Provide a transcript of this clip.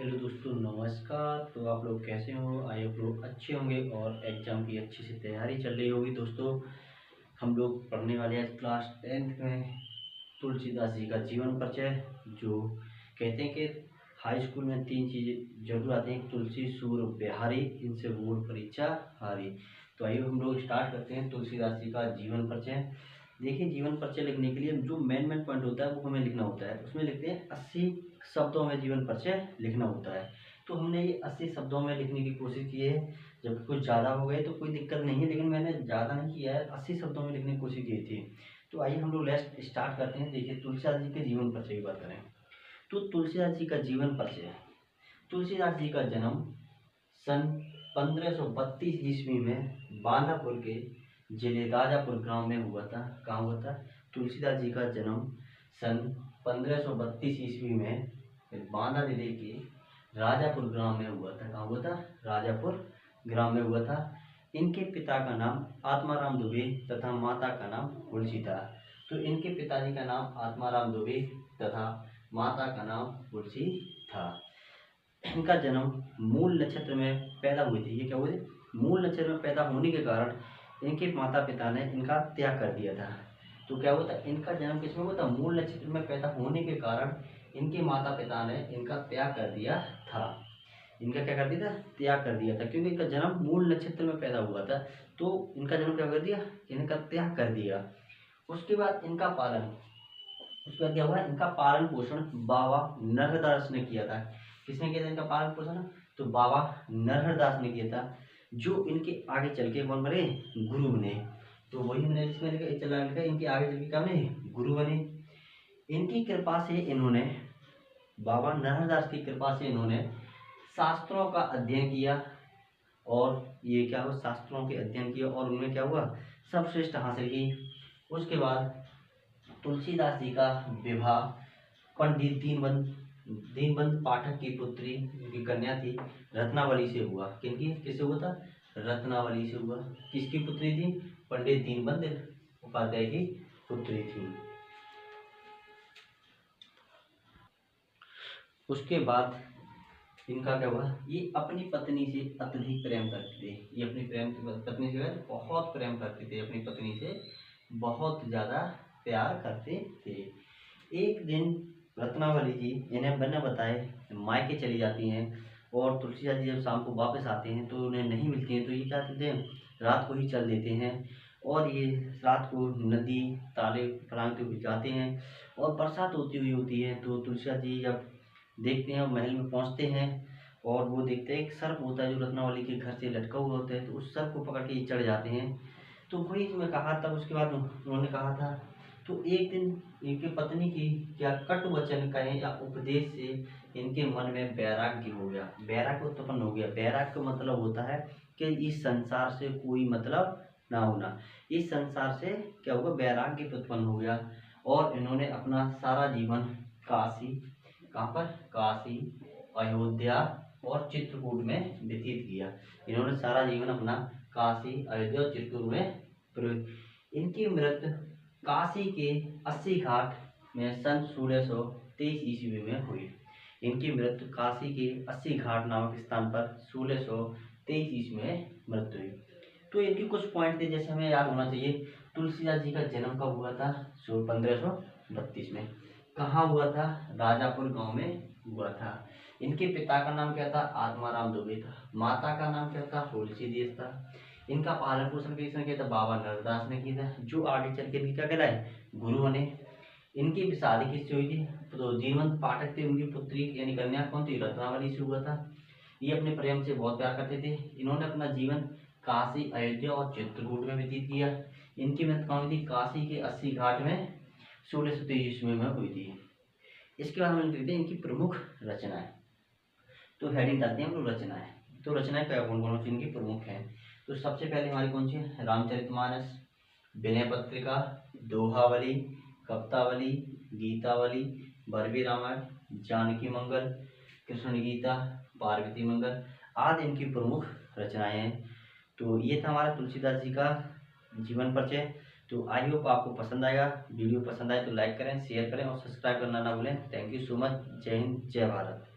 Hello दोस्तों, नमस्कार। तो आप लोग कैसे हो? आई आप लोग अच्छे होंगे और एग्ज़ाम की अच्छी से तैयारी चल रही होगी। दोस्तों, हम लोग पढ़ने वाले हैं क्लास 10th में तुलसीदास जी का जीवन परिचय। जो कहते हैं कि हाई स्कूल में 3 चीज़ें जरूर आती हैं: तुलसी, सूर, बिहारी, इनसे बोर्ड परीक्षा हारी। तो आइए हम लोग स्टार्ट करते हैं तुलसीदास जी का जीवन परिचय। देखिए, जीवन परिचय लिखने के लिए जो मेन पॉइंट होता है वो हमें लिखना होता है। उसमें लिखते हैं 80 शब्दों में जीवन परिचय लिखना होता है। तो हमने ये 80 शब्दों में लिखने की कोशिश की है। जब कुछ ज़्यादा हो गए तो कोई दिक्कत नहीं है, लेकिन मैंने ज़्यादा नहीं किया है, 80 शब्दों में लिखने की कोशिश की थी। तो आइए हम लोग लेट्स स्टार्ट करते हैं। देखिए, तुलसीदास जी के जीवन परिचय की बात करें तो तुलसीदास जी का जीवन परिचय। तुलसीदास जी का जन्म सन 1532 ईस्वी में बांधापुर के जिले राजापुर गांव में हुआ था। कहाँ हुआ था? तुलसीदास जी का जन्म सन 1532 ईस्वी में बांदा जिले के राजापुर ग्राम में हुआ था। कहाँ हुआ था? राजापुर ग्राम में हुआ था। इनके पिता का नाम आत्माराम दुबे तथा माता का नाम तुलसी था। तो इनके पिताजी का नाम आत्माराम दुबे तथा माता का नाम तुलसी था। इनका जन्म मूल नक्षत्र में पैदा हुए थे। ये क्या हुए थे? मूल नक्षत्र में पैदा होने के कारण इनके माता पिता ने इनका त्याग कर दिया था। तो क्या हुआ था? इनका जन्म किसमें हुआ था? मूल नक्षत्र में पैदा होने के कारण इनके माता पिता ने इनका त्याग कर दिया था। इनका क्या कर दिया था? त्याग कर दिया था, क्योंकि इनका जन्म मूल नक्षत्र में पैदा हुआ था। तो इनका जन्म क्या कर दिया? इनका त्याग कर दिया। उसके बाद इनका पालन उसके बाद क्या हुआ? इनका पालन पोषण बाबा नरहरदास ने किया था। किसने किया था इनका पालन पोषण? तो बाबा नरहरदास ने किया था, जो इनके आगे चल के कौन बने? गुरु बने। तो वही मैंने इसमें चला लिखा, इनके आगे चल के क्या बने? गुरु बने। इनकी कृपा से इन्होंने बाबा नरहरदास की कृपा से इन्होंने शास्त्रों का अध्ययन किया। और ये क्या हुआ? शास्त्रों के अध्ययन किया और उन्होंने क्या हुआ? सर्वश्रेष्ठ हासिल की। उसके बाद तुलसीदास जी का विवाह पंडित दीनबंधु पाठक की पुत्री, उनकी कन्या थी, रत्नावली से हुआ। किससे हुआ था? रत्नावली से हुआ। किसकी पुत्री थी? पंडित दीनबंधु उपाध्याय की पुत्री थी। उसके बाद इनका क्या हुआ? ये अपनी पत्नी से अत्यधिक प्रेम करते थे। ये अपनी पत्नी से बहुत प्रेम करते थे। अपनी पत्नी से बहुत ज़्यादा प्यार करते थे। एक दिन रत्नावली जी इन्हें बिना बताए मायके चली जाती हैं और तुलसीदास जी जब शाम को वापस आते हैं तो उन्हें नहीं मिलती हैं। तो ये क्या करते हैं? रात को ही चल देते हैं और ये रात को नदी ताले फलांगते हुए जाते हैं और बरसात होती हुई होती है। तो तुलसीदास जी जब देखते हैं, महल में पहुंचते हैं और वो देखते हैं एक सर्प होता है जो रत्नावली के घर से लटका हुआ होता है। तो उस सर्प को पकड़ के ये चढ़ जाते हैं। तो वही मैं कहा था, उसके बाद उन्होंने कहा था। तो एक दिन इनकी पत्नी की क्या कटु वचन कहें या उपदेश से इनके मन में वैराग्य हो गया, वैराग्य उत्पन्न हो गया। वैराग्य का मतलब होता है कि इस संसार से कोई मतलब ना होना। इस संसार से क्या होगा? वैराग्य उत्पन्न हो गया और इन्होंने अपना सारा जीवन काशी, कहाँ पर? काशी, अयोध्या और चित्रकूट में व्यतीत किया। इन्होंने सारा जीवन अपना काशी, अयोध्या और चित्रकूट में इनकी मृत्यु काशी के 80 घाट में सन 1623 ईस्वी में हुई। इनकी मृत्यु काशी के 80 घाट नामक स्थान पर 1623 ईस्वी में मृत्यु हुई। तो इनके कुछ पॉइंट थे जैसे हमें याद होना चाहिए। तुलसीदास जी का जन्म कब हुआ था? 1532 में। कहाँ हुआ था? राजापुर गांव में हुआ था। इनके पिता का नाम क्या था? आत्माराम दुबे था। माता का नाम क्या था? तुलसीदास था। इनका पालन पोषण किसने किया था? बाबा नरदास ने किया था, जो आगे चल के इनके क्या कहलाए? गुरु बने। इनकी शादी किससे हुई थी? तो दीनबंधु पाठक थे, उनकी पुत्री यानी कन्या कौन थी? रत्नावली से हुआ था। ये अपने प्रेम से बहुत प्यार करते थे। इन्होंने अपना जीवन काशी, अयोध्या और चित्रकूट में व्यतीत किया। इनकी मृत्यु कहाँ हुई थी? काशी के 80 घाट में 1623 ईस्वी में हुई थी। इसके बाद हम देखते हैं इनकी प्रमुख रचनाएं। तो हेडिंग डालते हैं हम लोग रचनाएं। तो रचनाएं क्या कौन कौन सी इनकी प्रमुख हैं? तो सबसे पहले हमारी कौन सी है? रामचरितमानस, विनय पत्रिका, दोहावली, कवितावली, गीतावली, भरवी रामायण, जानकी मंगल, कृष्ण गीता, पार्वती मंगल आदि इनकी प्रमुख रचनाएं हैं। तो ये था हमारा तुलसीदास जी का जीवन परिचय। तो आई होप आपको पसंद आएगा। वीडियो पसंद आए तो लाइक करें, शेयर करें और सब्सक्राइब करना ना भूलें। Thank you so much. जय हिंद, जय भारत।